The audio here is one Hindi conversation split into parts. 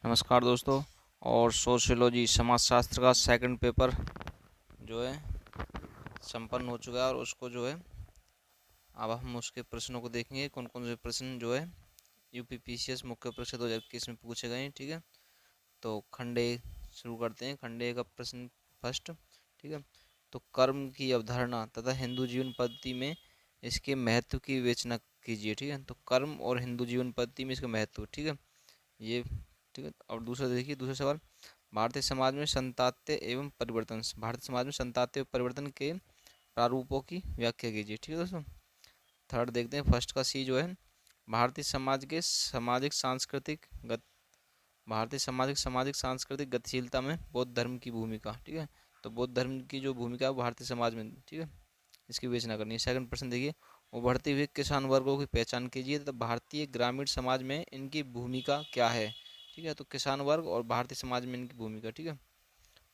नमस्कार दोस्तों। और सोशियोलॉजी समाजशास्त्र का सेकंड पेपर जो है संपन्न हो चुका है और उसको जो है अब हम उसके प्रश्नों को देखेंगे कौन कौन से प्रश्न जो है यूपीपीसीएस मुख्य परीक्षा 2021 में पूछे गए हैं। ठीक है, तो खंड ए शुरू करते हैं। खंड ए का प्रश्न फर्स्ट। ठीक है, तो कर्म की अवधारणा तथा हिंदू जीवन पद्धति में इसके महत्व की विवेचना कीजिए। ठीक है, तो कर्म और हिंदू जीवन पद्धति में इसका महत्व। ठीक है, ये ठीक है। और दूसरा देखिए, दूसरा सवाल, भारतीय समाज में संतात्य एवं परिवर्तन, भारतीय समाज में संतात्य एवं परिवर्तन के प्रारूपों की व्याख्या कीजिए। ठीक है दोस्तों। थर्ड देखते हैं, फर्स्ट का सी जो है, भारतीय समाज के सामाजिक सांस्कृतिक गत भारतीय सामाजिक सांस्कृतिक गतिशीलता में बौद्ध धर्म की भूमिका। ठीक है, तो बौद्ध धर्म की जो भूमिका है वो भारतीय समाज में, ठीक है, इसकी विवेचना करनी है। सेकंड प्रश्न देखिए, उभरते हुए किसान वर्गों की पहचान कीजिए तथा भारतीय ग्रामीण समाज में इनकी भूमिका क्या है। ठीक है, तो किसान वर्ग और भारतीय समाज में इनकी भूमिका। ठीक है,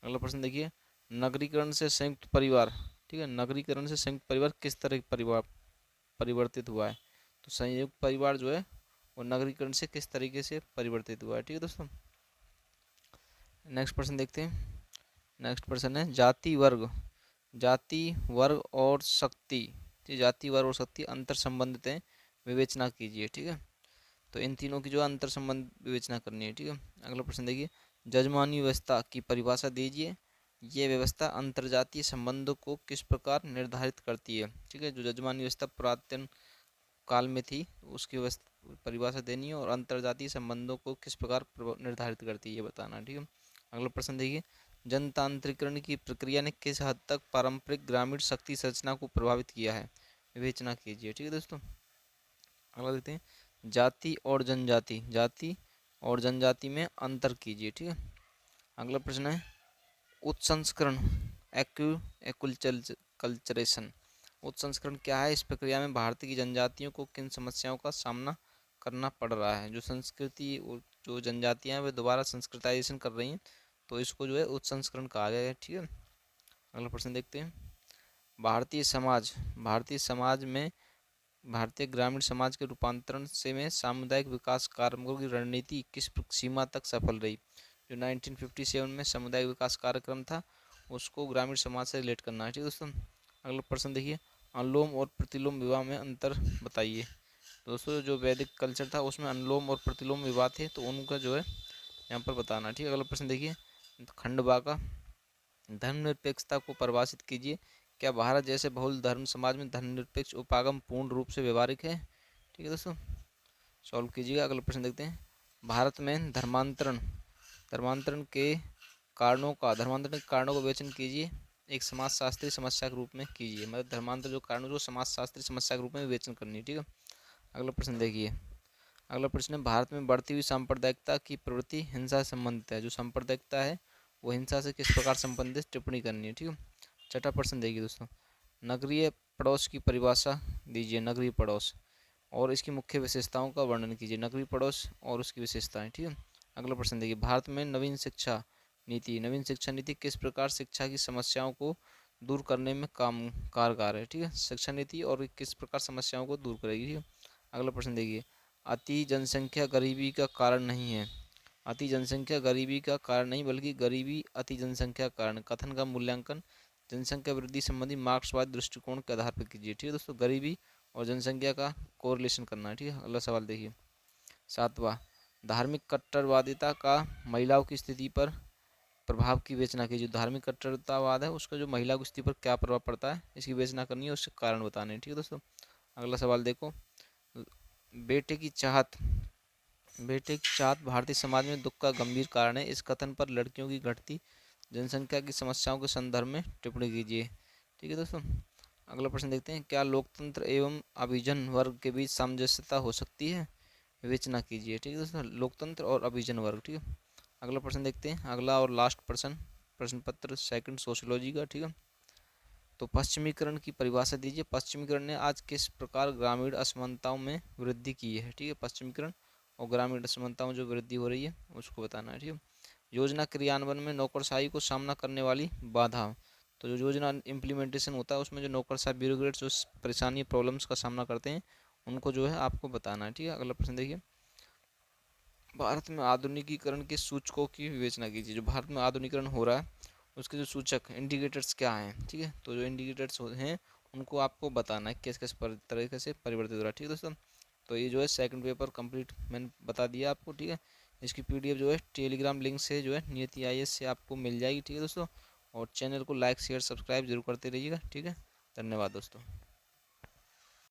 अगला प्रश्न देखिए, नगरीकरण से संयुक्त परिवार। ठीक है, नगरीकरण से संयुक्त परिवार किस तरह परिवार परिवर्तित हुआ है। तो संयुक्त परिवार जो है वो नगरीकरण से किस तरीके से परिवर्तित हुआ है। ठीक है दोस्तों। नेक्स्ट प्रश्न देखते हैं। नेक्स्ट प्रश्न है, जाति वर्ग और शक्ति। ठीक, जाति वर्ग और शक्ति अंतर संबंधित है, विवेचना कीजिए। ठीक है, तो इन तीनों की जो अंतर संबंध विवेचना करनी है। ठीक है, अगला प्रश्न देखिए, जजमानी व्यवस्था की परिभाषा दीजिए। ये व्यवस्था अंतर्जातीय संबंधों को किस प्रकार निर्धारित करती है। ठीक है, जो जजमानी व्यवस्था पुरातन काल में थी उसकी व्यवस्था परिभाषा देनी है और अंतर्जातीय संबंधों को किस प्रकार निर्धारित करती है ये बताना है। ठीक है, अगला प्रश्न देखिए, जनतांत्रिकरण की प्रक्रिया ने किस हद तक पारंपरिक ग्रामीण शक्ति संरचना को प्रभावित किया है, विवेचना कीजिए। ठीक है दोस्तों। अगला देखते हैं, जाति और जनजाति में अंतर कीजिए। ठीक है, अगला प्रश्न है, उत्संस्करण कल्चरेशन, उत्संस्करण क्या है, इस प्रक्रिया में भारतीय की जनजातियों को किन समस्याओं का सामना करना पड़ रहा है। जो संस्कृति जो जनजातियां हैं वे दोबारा संस्कृताइजेशन कर रही हैं, तो इसको जो है उत्संस्करण कहा गया है। ठीक है, अगला प्रश्न देखते हैं, भारतीय समाज में भारतीय ग्रामीण समाज के रूपांतरण से में सामुदायिक विकास कार्यक्रमों की रणनीति किस सीमा तक सफल रही। जो 1957 में सामुदायिक विकास कार्यक्रम था उसको ग्रामीण समाज से रिलेट करना है। ठीक है दोस्तों। अगला प्रश्न देखिए, अनुलोम और प्रतिलोम विवाह में अंतर बताइए। दोस्तों जो वैदिक कल्चर था उसमें अनुलोम और प्रतिलोम विवाह थे, तो उनका जो है यहाँ पर बताना है। ठीक है, अगला प्रश्न देखिए, खंड बा का धर्मनिरपेक्षता को परिभाषित कीजिए। क्या भारत जैसे बहुल धर्म समाज में धर्मनिरपेक्ष उपागम पूर्ण रूप से व्यवहारिक है। ठीक है दोस्तों, सॉल्व कीजिएगा। अगला प्रश्न देखते हैं, भारत में धर्मांतरण के कारणों का विवेचन कीजिए, एक समाजशास्त्री समस्या के रूप में कीजिए। मतलब धर्मांतर जो कारण जो समाजशास्त्री समस्या के रूप में विवेचन करनी है। ठीक है, अगला प्रश्न देखिए, अगला प्रश्न है, भारत में बढ़ती हुई सांप्रदायिकता की प्रवृत्ति हिंसा से संबंधित है। जो सांप्रदायिकता है वो हिंसा से किस प्रकार संबंधित, टिप्पणी करनी है। ठीक है, छठा प्रश्न देखिए दोस्तों, नगरीय पड़ोस की परिभाषा दीजिए। नगरीय पड़ोस और इसकी मुख्य विशेषताओं का वर्णन कीजिए। नगरीय पड़ोस और उसकी विशेषताएं। ठीक है, अगला प्रश्न देखिए, भारत में नवीन शिक्षा नीति किस प्रकार शिक्षा की समस्याओं को दूर करने में कारगर है। ठीक है, शिक्षा नीति और किस प्रकार समस्याओं को दूर करेगी। ठीक है, अगला प्रश्न देखिए, अति जनसंख्या गरीबी का कारण नहीं है। अति जनसंख्या गरीबी का कारण नहीं बल्कि गरीबी अति जनसंख्या का कारण। कथन का मूल्यांकन जनसंख्या वृद्धि संबंधी मार्क्सवाद दृष्टिकोण के आधार पर कीजिए। ठीक है दोस्तों, गरीबी और जनसंख्या का कोरिलेशन करना है। ठीक है, अगला सवाल देखिए, सातवां, धार्मिक कट्टरवादिता का महिलाओं की स्थिति पर प्रभाव की विवेचना कीजिए। धार्मिक कट्टरतावाद है उसका जो महिला की स्थिति पर क्या प्रभाव पड़ता है इसकी विवेचना करनी है, उसके कारण बताने हैं। ठीक है दोस्तों, अगला सवाल देखो, बेटे की चाहत भारतीय समाज में दुख का गंभीर कारण है। इस कथन पर लड़कियों की घटती जनसंख्या की समस्याओं के संदर्भ में टिप्पणी कीजिए। ठीक है दोस्तों, अगला प्रश्न देखते हैं, क्या लोकतंत्र एवं अभिजन वर्ग के बीच सामंजस्यता हो सकती है, विवेचना कीजिए। ठीक है दोस्तों, लोकतंत्र और अभिजन वर्ग। ठीक है, अगला प्रश्न देखते हैं, अगला और लास्ट प्रश्न पत्र सेकंड सोशियोलॉजी का। ठीक है, तो पश्चिमीकरण की परिभाषा दीजिए। पश्चिमीकरण ने आज किस प्रकार ग्रामीण असमानताओं में वृद्धि की है। ठीक है, पश्चिमीकरण और ग्रामीण असमानताओं में जो वृद्धि हो रही है उसको बताना है। ठीक है, योजना क्रियान्वयन में नौकरशाही को सामना करने वाली बाधा। तो जो योजना इम्प्लीमेंटेशन होता है उसमें जो नौकरशाही ब्यूरोक्रेट्स जो परेशानी प्रॉब्लम्स का सामना करते हैं उनको जो है आपको बताना है। ठीक है, अगला प्रश्न देखिए, भारत में आधुनिकीकरण के सूचकों की विवेचना कीजिए। जो भारत में आधुनिकीकरण हो रहा है उसके जो सूचक इंडिकेटर्स क्या हैं, ठीक है। तो जो इंडिकेटर्स हैं उनको आपको बताना है किस किस तरीके से परिवर्तित हो रहा है, ठीक है दोस्तों। तो ये जो है सेकंड पेपर कंप्लीट मैंने बता दिया आपको, ठीक है। इसकी पीडीएफ जो है टेलीग्राम लिंक से जो है नियति आईएएस से आपको मिल जाएगी, ठीक है दोस्तों। और चैनल को लाइक शेयर सब्सक्राइब जरूर करते रहिएगा, ठीक है। धन्यवाद दोस्तों।